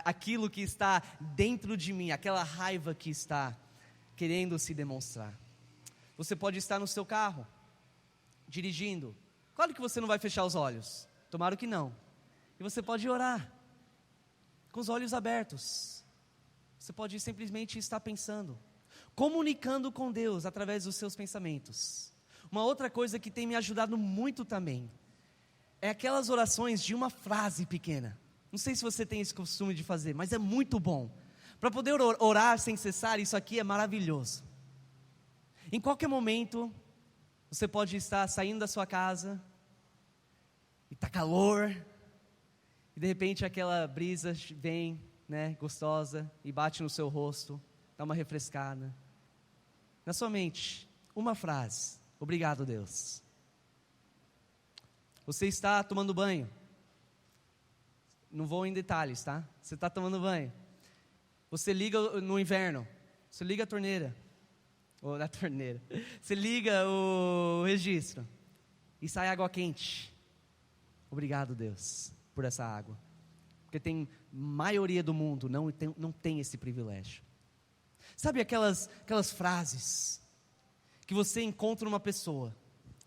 aquilo que está dentro de mim, aquela raiva que está querendo se demonstrar. Você pode estar no seu carro, dirigindo, claro que você não vai fechar os olhos, tomara que não, e você pode orar, com os olhos abertos. Você pode simplesmente estar pensando, comunicando com Deus através dos seus pensamentos. Uma outra coisa que tem me ajudado muito também, é aquelas orações de uma frase pequena. Não sei se você tem esse costume de fazer, mas é muito bom. Para poder orar sem cessar, isso aqui é maravilhoso. Em qualquer momento, você pode estar saindo da sua casa, e está calor, e de repente aquela brisa vem, né, gostosa, e bate no seu rosto, dá uma refrescada. Na sua mente, uma frase, obrigado Deus. Você está tomando banho, não vou em detalhes, tá? Você está tomando banho, você liga no inverno, você liga a torneira, ou na torneira, você liga o registro, e sai água quente. Obrigado, Deus, por essa água, porque tem maioria do mundo não tem esse privilégio. Sabe aquelas frases que você encontra numa pessoa,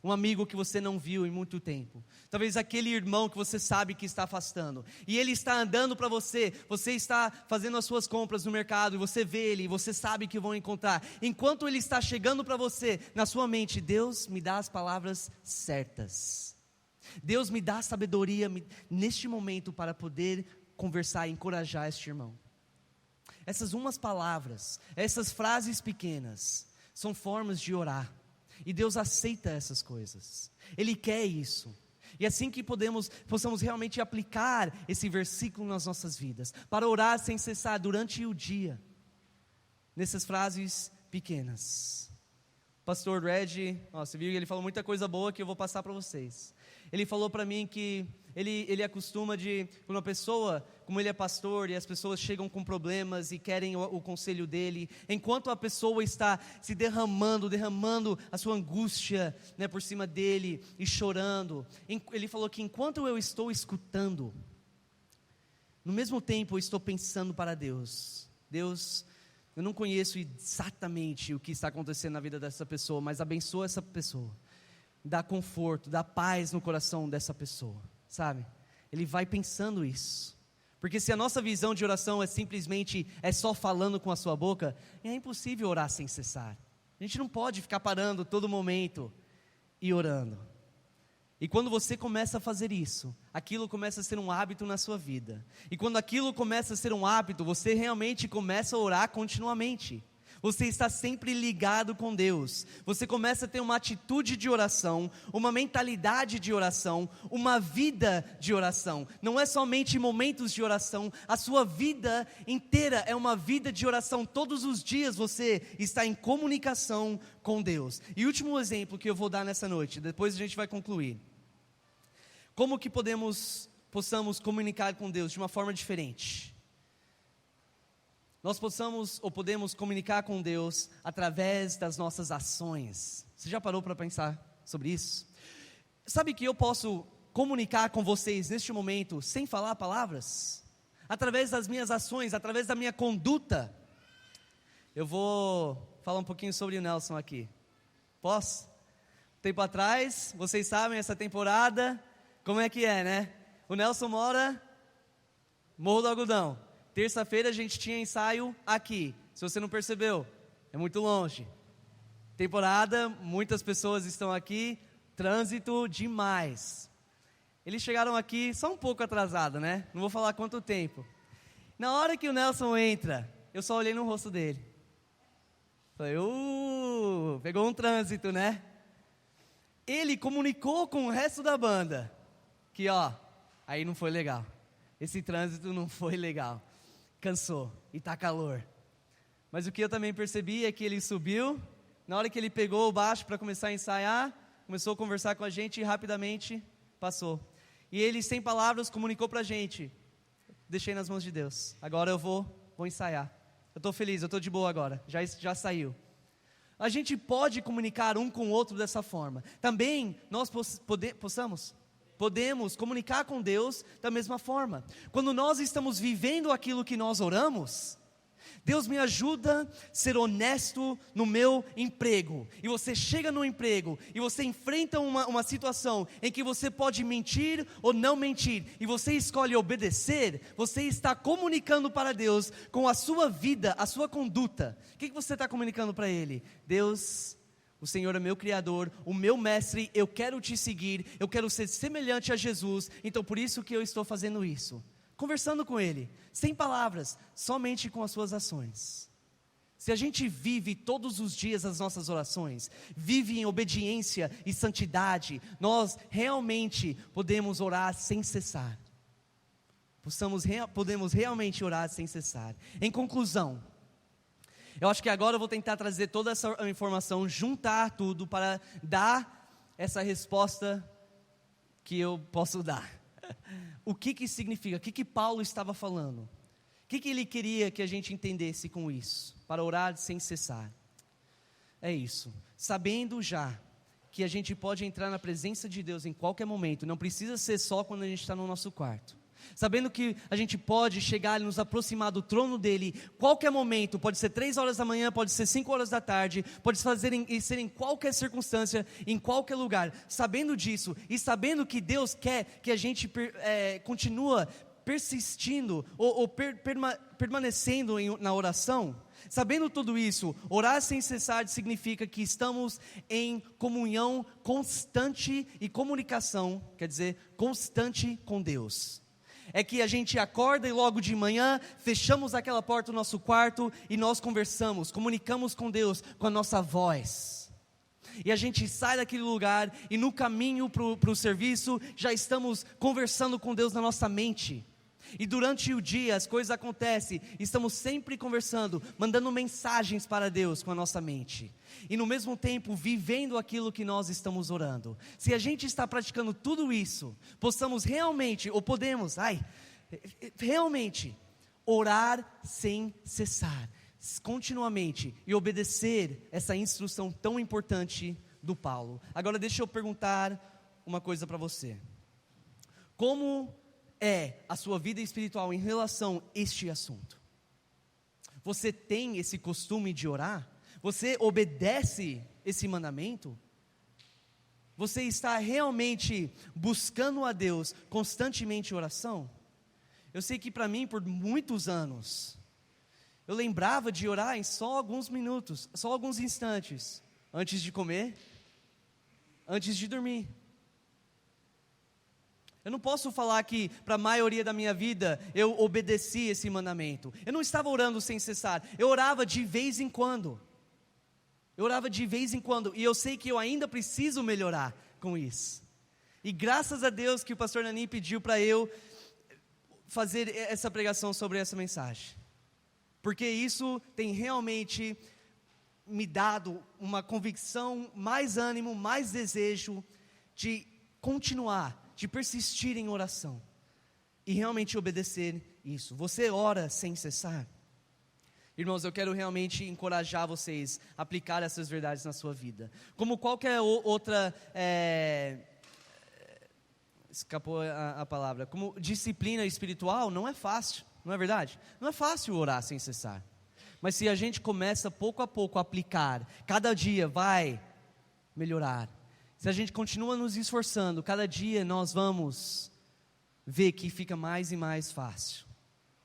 um amigo que você não viu em muito tempo, talvez aquele irmão que você sabe que está afastando, e ele está andando para você está fazendo as suas compras no mercado, e você vê ele, e você sabe que vão encontrar, enquanto ele está chegando para você, na sua mente, Deus me dá as palavras certas, Deus me dá sabedoria neste momento para poder conversar e encorajar este irmão. Essas umas palavras, essas frases pequenas, são formas de orar, e Deus aceita essas coisas, Ele quer isso, e assim que possamos realmente aplicar esse versículo nas nossas vidas, para orar sem cessar durante o dia, nessas frases pequenas. Pastor Red, você viu, ele falou muita coisa boa que eu vou passar para vocês. Ele falou para mim que ele acostuma de, quando uma pessoa, como ele é pastor, e as pessoas chegam com problemas e querem o conselho dele, enquanto a pessoa está se derramando a sua angústia, né, por cima dele, e chorando, ele falou que enquanto eu estou escutando, no mesmo tempo eu estou pensando para Deus, eu não conheço exatamente o que está acontecendo na vida dessa pessoa, mas abençoa essa pessoa, dá conforto, dá paz no coração dessa pessoa, sabe? Ele vai pensando isso, porque se a nossa visão de oração é só falando com a sua boca, é impossível orar sem cessar. A gente não pode ficar parando todo momento e orando. E quando você começa a fazer isso, aquilo começa a ser um hábito na sua vida. E quando aquilo começa a ser um hábito, você realmente começa a orar continuamente. Você está sempre ligado com Deus. Você começa a ter uma atitude de oração, uma mentalidade de oração, uma vida de oração. Não é somente momentos de oração, a sua vida inteira é uma vida de oração. Todos os dias você está em comunicação com Deus. E o último exemplo que eu vou dar nessa noite, depois a gente vai concluir. Como que possamos comunicar com Deus de uma forma diferente? Nós podemos comunicar com Deus através das nossas ações. Você já parou para pensar sobre isso? Sabe que eu posso comunicar com vocês neste momento sem falar palavras? Através das minhas ações, através da minha conduta. Eu vou falar um pouquinho sobre o Nelson aqui. Posso? Tempo atrás, vocês sabem, essa temporada, como é que é, né? O Nelson mora Morro do Algodão. Terça-feira a gente tinha ensaio aqui. Se você não percebeu, é muito longe. Temporada, muitas pessoas estão aqui, trânsito demais. Eles chegaram aqui só um pouco atrasado, né? Não vou falar quanto tempo. Na hora que o Nelson entra, eu só olhei no rosto dele. Falei, pegou um trânsito, né? Ele comunicou com o resto da banda que aí não foi legal. Esse trânsito não foi legal. Cansou e tá calor. Mas o que eu também percebi é que ele subiu, na hora que ele pegou o baixo para começar a ensaiar, começou a conversar com a gente e rapidamente passou. E ele, sem palavras, comunicou para a gente: deixei nas mãos de Deus, agora eu vou ensaiar. Eu estou feliz, eu estou de boa agora, já saiu. A gente pode comunicar um com o outro dessa forma. Também nós podemos comunicar com Deus da mesma forma. Quando nós estamos vivendo aquilo que nós oramos, Deus me ajuda a ser honesto no meu emprego. E você chega no emprego e você enfrenta uma situação em que você pode mentir ou não mentir, e você escolhe obedecer. Você está comunicando para Deus com a sua vida, a sua conduta. O que você está comunicando para Ele? Deus, o Senhor é meu Criador, o meu Mestre, eu quero te seguir, eu quero ser semelhante a Jesus, então por isso que eu estou fazendo isso. Conversando com Ele, sem palavras, somente com as suas ações. Se a gente vive todos os dias as nossas orações, vive em obediência e santidade, nós realmente podemos orar sem cessar. Podemos realmente orar sem cessar. Em conclusão, eu acho que agora eu vou tentar trazer toda essa informação, juntar tudo para dar essa resposta que eu posso dar. o que significa, o que Paulo estava falando. O que ele queria que a gente entendesse com isso, para orar sem cessar. É isso, sabendo já que a gente pode entrar na presença de Deus em qualquer momento, não precisa ser só quando a gente está no nosso quarto. Sabendo que a gente pode chegar e nos aproximar do trono dele, qualquer momento, pode ser 3 horas da manhã, pode ser 5 horas da tarde, pode ser em qualquer circunstância, em qualquer lugar. Sabendo disso e sabendo que Deus quer que a gente continua persistindo ou permanecendo na oração. Sabendo tudo isso, orar sem cessar significa que estamos em comunhão constante e comunicação, quer dizer, constante com Deus. É que a gente acorda e logo de manhã fechamos aquela porta do nosso quarto e nós conversamos, comunicamos com Deus com a nossa voz. E a gente sai daquele lugar e no caminho para o serviço já estamos conversando com Deus na nossa mente. E durante o dia as coisas acontecem, estamos sempre conversando, mandando mensagens para Deus com a nossa mente. E no mesmo tempo vivendo aquilo que nós estamos orando. Se a gente está praticando tudo isso, possamos realmente, ou podemos, realmente, orar sem cessar, continuamente, e obedecer essa instrução tão importante do Paulo. Agora deixa eu perguntar uma coisa para você. Como é a sua vida espiritual em relação a este assunto? Você tem esse costume de orar? Você obedece esse mandamento? Você está realmente buscando a Deus constantemente em oração? Eu sei que para mim, por muitos anos, eu lembrava de orar em só alguns minutos, só alguns instantes, antes de comer, antes de dormir. Eu não posso falar que para a maioria da minha vida eu obedeci esse mandamento. Eu não estava orando sem cessar, eu orava de vez em quando. E eu sei que eu ainda preciso melhorar com isso. E graças a Deus que o pastor Nani pediu para eu fazer essa pregação sobre essa mensagem. Porque isso tem realmente me dado uma convicção, mais ânimo, mais desejo de continuar, de persistir em oração e realmente obedecer isso. Você ora sem cessar? Irmãos, eu quero realmente encorajar vocês a aplicar essas verdades na sua vida. Como qualquer outra, escapou a palavra, como disciplina espiritual, não é fácil, não é verdade? Não é fácil orar sem cessar. Mas se a gente começa pouco a pouco a aplicar, cada dia vai melhorar. Se a gente continua nos esforçando, cada dia nós vamos ver que fica mais e mais fácil.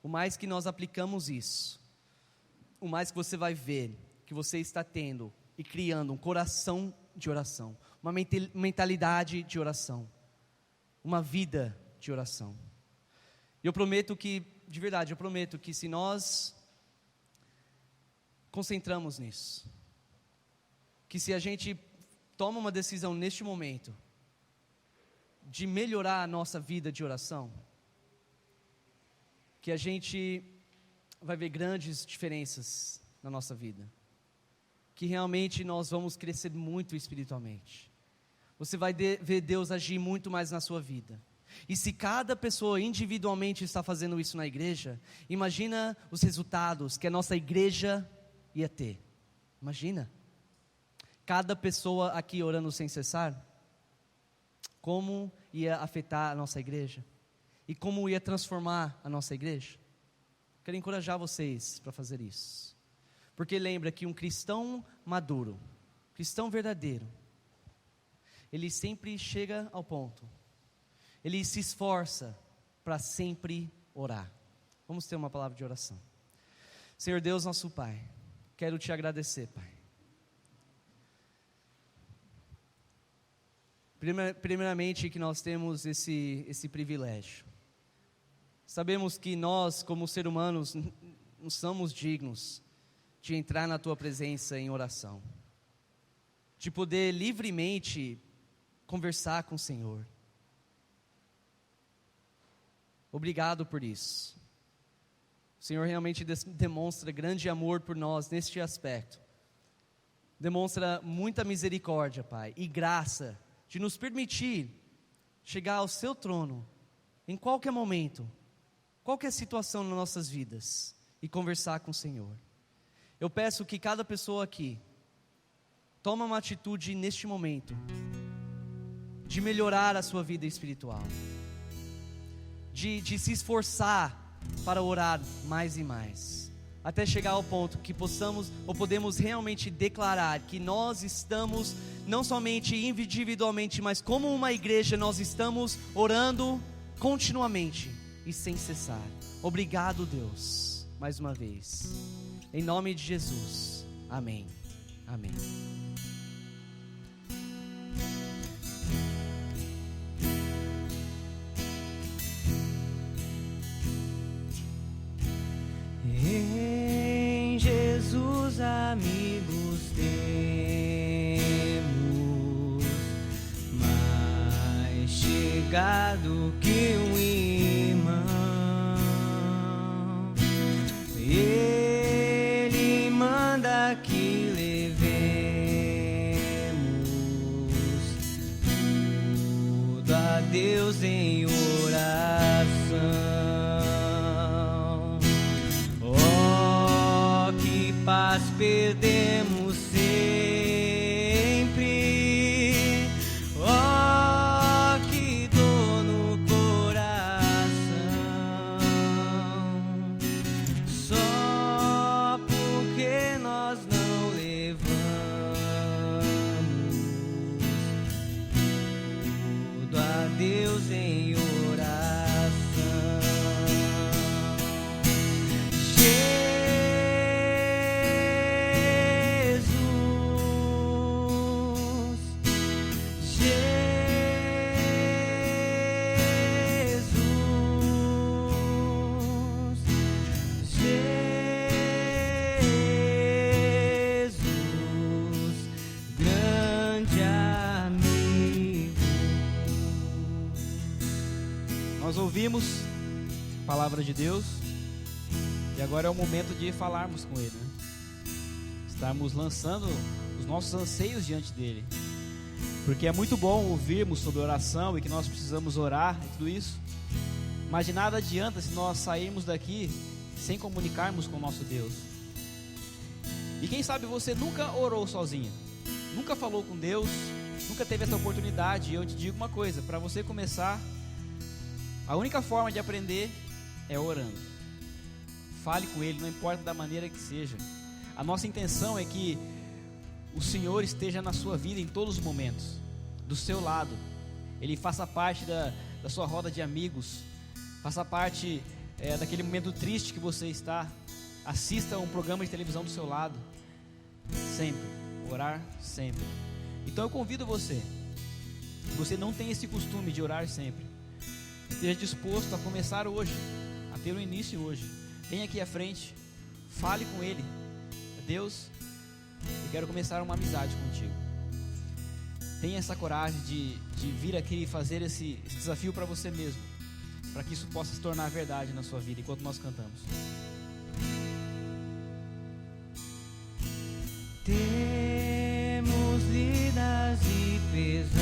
O mais que nós aplicamos isso, o mais que você vai ver que você está tendo e criando um coração de oração, uma mentalidade de oração, uma vida de oração. E eu prometo que, de verdade, eu prometo que se nós concentramos nisso, que se a gente toma uma decisão neste momento de melhorar a nossa vida de oração, que a gente vai ver grandes diferenças na nossa vida, que realmente nós vamos crescer muito espiritualmente. Você vai ver Deus agir muito mais na sua vida. E se cada pessoa individualmente está fazendo isso na igreja, imagina os resultados que a nossa igreja ia ter. Imagina cada pessoa aqui orando sem cessar, como ia afetar a nossa igreja e como ia transformar a nossa igreja. Quero encorajar vocês para fazer isso, porque lembra que um cristão maduro, cristão verdadeiro, ele sempre chega ao ponto, ele se esforça para sempre orar. Vamos ter uma palavra de oração. Senhor Deus, nosso Pai, quero te agradecer, Pai. Primeiramente que nós temos esse privilégio. Sabemos que nós, como seres humanos, não somos dignos de entrar na Tua presença em oração, de poder livremente conversar com o Senhor. Obrigado por isso. O Senhor realmente demonstra grande amor por nós neste aspecto. Demonstra muita misericórdia, Pai, e graça de nos permitir chegar ao Seu trono em qualquer momento, qualquer situação nas nossas vidas, e conversar com o Senhor. Eu peço que cada pessoa aqui tome uma atitude neste momento, de melhorar a sua vida espiritual, de se esforçar para orar mais e mais, até chegar ao ponto que podemos realmente declarar que nós estamos, não somente individualmente, mas como uma igreja, nós estamos orando continuamente e sem cessar. Obrigado, Deus, mais uma vez, em nome de Jesus, amém, amém. Em Jesus, amigos temos, mais chegado que um irmão. Ele manda que levemos tudo a Deus em oração. Paz perdemos sempre, oh, que dor no coração, só porque nós não levamos tudo a Deus em oração. Nós ouvimos a palavra de Deus e agora é o momento de falarmos com Ele, né? Estarmos lançando os nossos anseios diante dEle, porque é muito bom ouvirmos sobre oração e que nós precisamos orar e tudo isso, mas de nada adianta se nós sairmos daqui sem comunicarmos com o nosso Deus. E quem sabe você nunca orou sozinho, nunca falou com Deus, nunca teve essa oportunidade. E eu te digo uma coisa, para você começar, a única forma de aprender é orando. Fale com Ele, não importa da maneira que seja. A nossa intenção é que o Senhor esteja na sua vida em todos os momentos, do seu lado. Ele faça parte da sua roda de amigos, faça parte daquele momento triste que você está. Assista um programa de televisão do seu lado. Sempre, orar sempre. Então eu convido você, se você não tem esse costume de orar sempre, esteja disposto a começar hoje, a ter um início hoje. Venha aqui à frente, fale com Ele. Deus, eu quero começar uma amizade contigo. Tenha essa coragem de vir aqui e fazer esse desafio para você mesmo, para que isso possa se tornar verdade na sua vida enquanto nós cantamos. Temos lidas e pesares,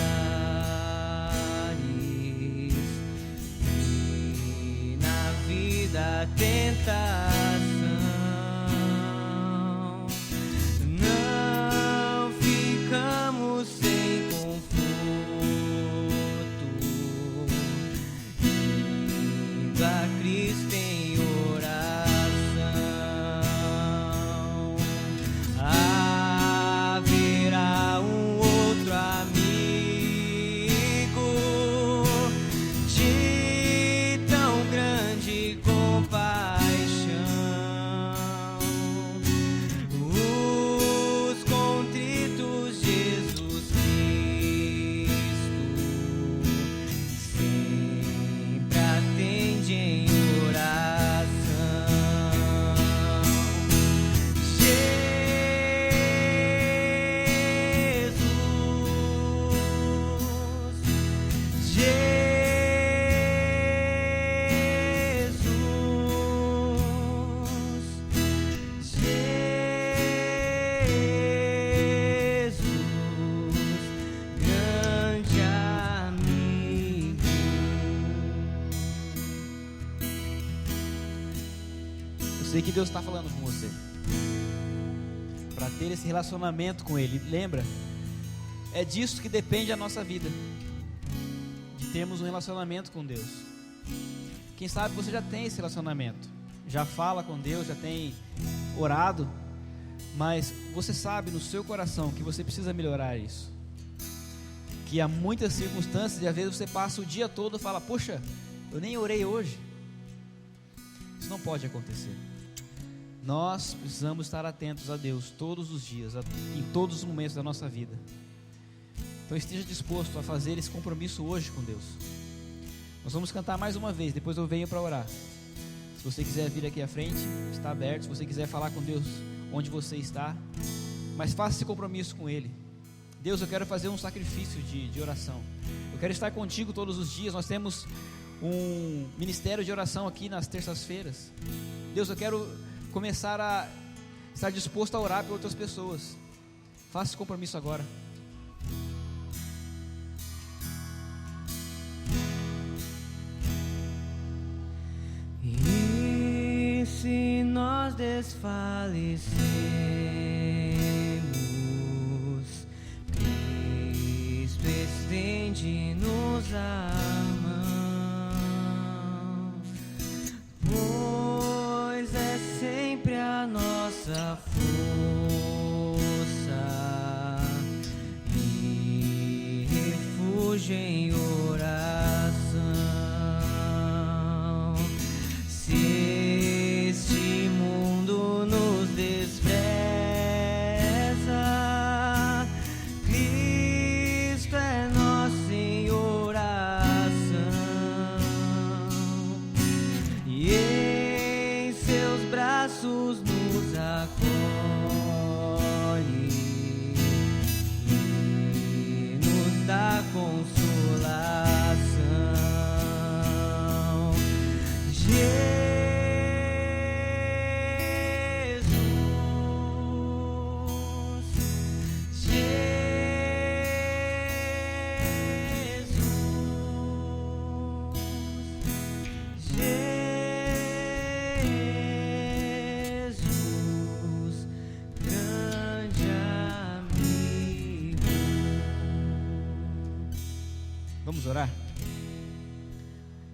e na vida tentação. Não ficamos sem conforto, indo a Cristo em oração. sei que Deus está falando com você, para ter esse relacionamento com Ele. Lembra, é disso que depende a nossa vida, de termos um relacionamento com Deus. Quem sabe você já tem esse relacionamento, já fala com Deus, já tem orado, mas você sabe no seu coração que você precisa melhorar isso, que há muitas circunstâncias e às vezes você passa o dia todo e fala: poxa, eu nem orei hoje. Isso não pode acontecer. Nós precisamos estar atentos a Deus todos os dias, em todos os momentos da nossa vida. Então esteja disposto a fazer esse compromisso hoje com Deus. Nós vamos cantar mais uma vez, depois eu venho para orar. Se você quiser vir aqui à frente, está aberto. Se você quiser falar com Deus onde você está, mas faça esse compromisso com Ele. Deus, eu quero fazer um sacrifício de oração. Eu quero estar contigo todos os dias. Nós temos um ministério de oração aqui nas terças-feiras. Deus, eu quero começar a estar disposto a orar por outras pessoas. Faça esse compromisso agora. E se nós desfalecemos, Cristo estende-nos a mão, pois é sempre a nossa força e refúgio em oração. Se este mundo nos despreza, Cristo é nosso em oração, e em seus braços nos acolhe e nos dá consolação. Vamos orar?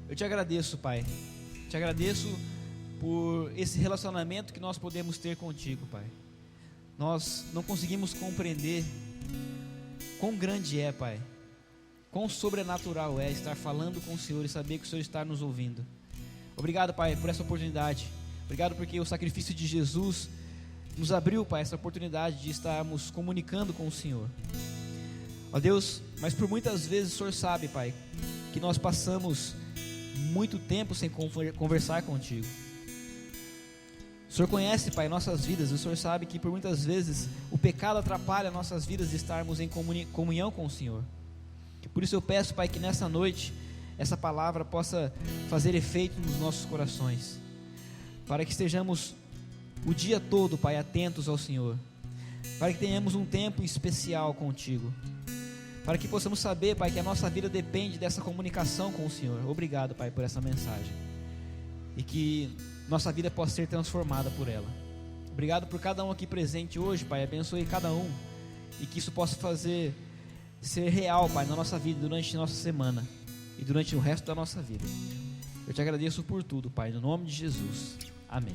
Eu te agradeço, Pai. Te agradeço por esse relacionamento que nós podemos ter contigo, Pai. Nós não conseguimos compreender quão grande é, Pai, quão sobrenatural é estar falando com o Senhor e saber que o Senhor está nos ouvindo. Obrigado, Pai, por essa oportunidade. Obrigado porque o sacrifício de Jesus nos abriu, Pai, essa oportunidade de estarmos comunicando com o Senhor. Ó Deus, mas por muitas vezes o Senhor sabe, Pai, que nós passamos muito tempo sem conversar contigo. O Senhor conhece, Pai, nossas vidas. O Senhor sabe que por muitas vezes o pecado atrapalha nossas vidas de estarmos em comunhão com o Senhor. Por isso eu peço, Pai, que nessa noite essa palavra possa fazer efeito nos nossos corações, para que estejamos o dia todo, Pai, atentos ao Senhor, para que tenhamos um tempo especial contigo, para que possamos saber, Pai, que a nossa vida depende dessa comunicação com o Senhor. Obrigado, Pai, por essa mensagem, e que nossa vida possa ser transformada por ela. Obrigado por cada um aqui presente hoje, Pai. Abençoe cada um, e que isso possa ser real, Pai, na nossa vida, durante a nossa semana e durante o resto da nossa vida. Eu te agradeço por tudo, Pai, no nome de Jesus. Amém.